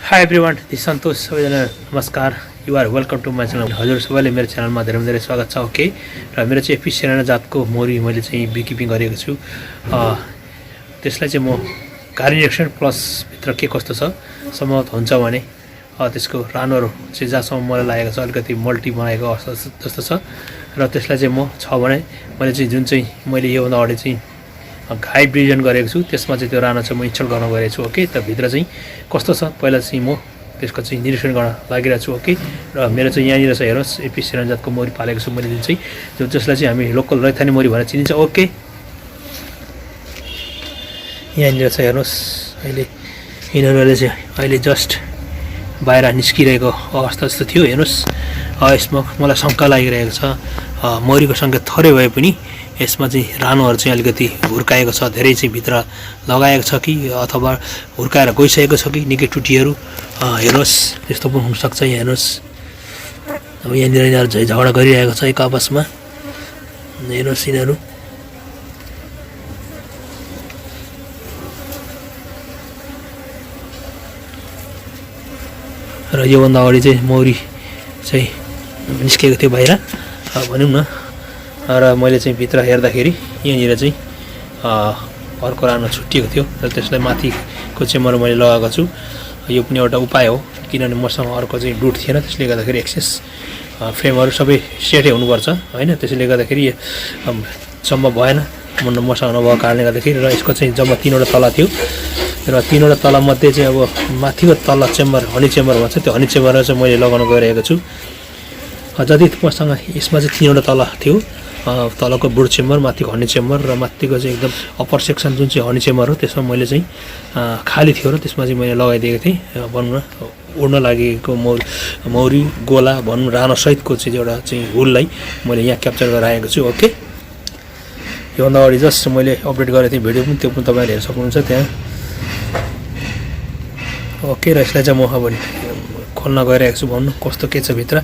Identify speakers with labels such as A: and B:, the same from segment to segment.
A: High everyone, this Santosh. सबैजना नमस्कार। You're welcome to my channel. हजुर सबैले मेरो च्यानलमा धेरै धेरै स्वागत छ। ओके, र मेरो चाहिँ एपी सेराना जातको मौरी मैले चाहिँ बिकिपिङ गरेको छु। त्यसलाई चाहिँ म गार्निएक्सन प्लस भित्र के कस्तो छ सम्भवत हुन्छ भने त्यसको रानोहरू चाहिँ जहाँसम्म मलाई लागेको छ अलिकति मल्टी बनाएको अवस्था जस्तो छ। र त्यसलाई चाहिँ म छ भने मैले चाहिँ जुन चाहिँ मैले योभन्दा अगाडि चाहिँ हाइभ डिभिजन गरेको छु त्यसमा चाहिँ त्यो रानो चाहिँ म इन्स्टल गर्न गएको छु। ओके, त भित्र चाहिँ कस्तो छ पहिला चाहिँ म त्यसको चाहिँ निरीक्षण गर्न लागिरहेको छु। ओके, र मेरो चाहिँ यहाँनिर छ, हेर्नुहोस्, एपी सेराना जातको मौरी पालेको छु मैले, जुन चाहिँ जसलाई चाहिँ हामी लोकल रैथाने मौरी भनेर चिनिन्छ। ओके, यहाँनिर छ, हेर्नुहोस्, अहिले यिनीहरूले चाहिँ अहिले जस्ट बाहिर निस्किरहेको अवस्था जस्तो थियो। हेर्नुहोस्, यसमा मलाई शङ्का लागिरहेको छ, मौरीको सङ्ख्या थोरै भए पनि यसमा चाहिँ रानोहरू चाहिँ अलिकति हुर्काएको छ, धेरै चाहिँ भित्र लगाएको छ कि अथवा हुर्काएर गइसकेको छ कि निकै टुटीहरू। हेर्नुहोस्, त्यस्तो पनि हुनसक्छ। यहाँ हेर्नुहोस्, अब यहाँनिर यिनीहरू झगडा गरिरहेको छ एक आपसमा। हेर्नुहोस्, यिनीहरू र योभन्दा अगाडि चाहिँ मौरी चाहिँ निस्केको थियो बाहिर भनौँ न। र मैले चाहिँ भित्र हेर्दाखेरि यहाँनिर चाहिँ अर्को रानो छुट्टिएको थियो र त्यसलाई माथिको चेम्बर मैले लगाएको छु। यो पनि एउटा उपाय हो, किनभने मसँग अर्को चाहिँ डुट थिएन, त्यसले गर्दाखेरि एक्सेस फ्रेमहरू सबै सेटै हुनुपर्छ होइन। त्यसले गर्दाखेरि सम्भव भएन मसँग नभएको कारणले गर्दाखेरि। र यसको चाहिँ जम्मा 3वटा तला थियो र 3वटा तलामध्ये चाहिँ अब माथिको तला चेम्बर हनी चेम्बर भन्छ, त्यो हनी चेम्बरमा चाहिँ मैले लगाउन गइरहेको छु। जति मसँग यसमा चाहिँ 3वटा तला थियो, तलको बुड चेम्बर, माथिको हनी चेम्बर र माथिको चाहिँ एकदम अप्पर सेक्सन जुन चाहिँ हनी चेम्बर हो त्यसमा मैले चाहिँ खाली थियो र त्यसमा चाहिँ मैले लगाइदिएको थिएँ। भनौँ न उड्न लागेको मौरी गोला भनौँ रानोसहितको चाहिँ एउटा चाहिँ हुललाई मैले यहाँ क्याप्चर गरेर आएको छु। ओके, योभन्दा अगाडि जस्ट मैले अपडेट गरेको थिएँ भिडियो पनि, त्यो पनि तपाईँले हेर्न सक्नुहुन्छ त्यहाँ। ओके, र यसलाई चाहिँ म अब खोल्न गइरहेको छु, भन्नु कस्तो के छ भित्र।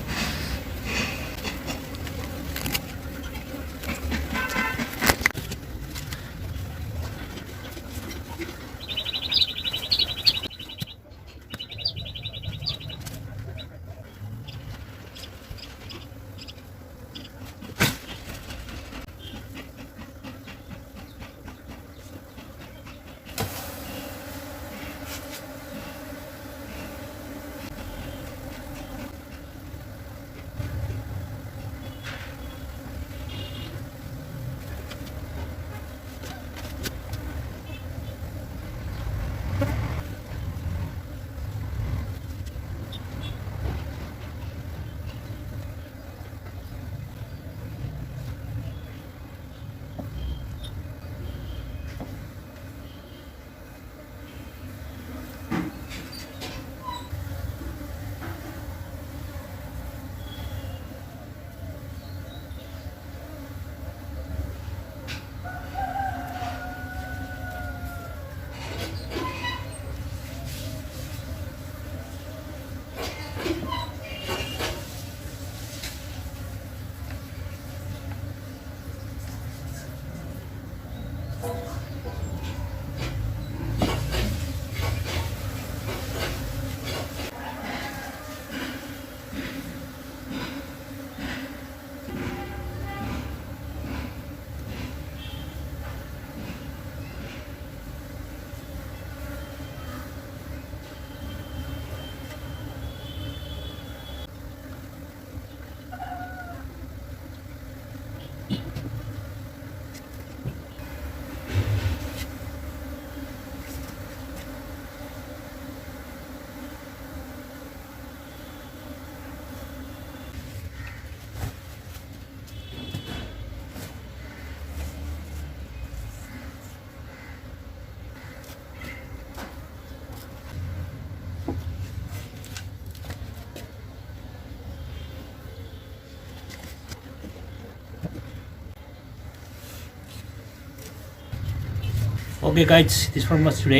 A: Okay guys, this for much today.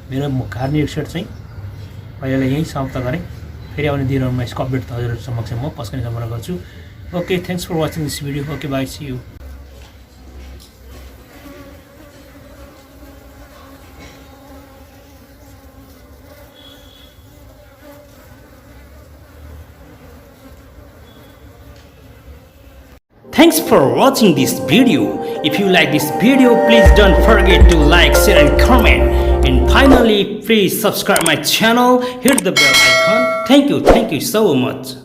A: मेरो गार्निएक्सन चाहिँ अहिले यहीँ समाप्त गरेँ। फेरि आउने दिनहरूमा यसको अपडेट हजुर समक्ष म पस्कने सम्पर्क गर्छु। Okay, thanks for watching this video. Okay, bye, see you.
B: Thanks for watching this video. If you like this video, please don't forget to like, share and comment. And finally, please subscribe my channel, hit the bell icon. Thank you so much.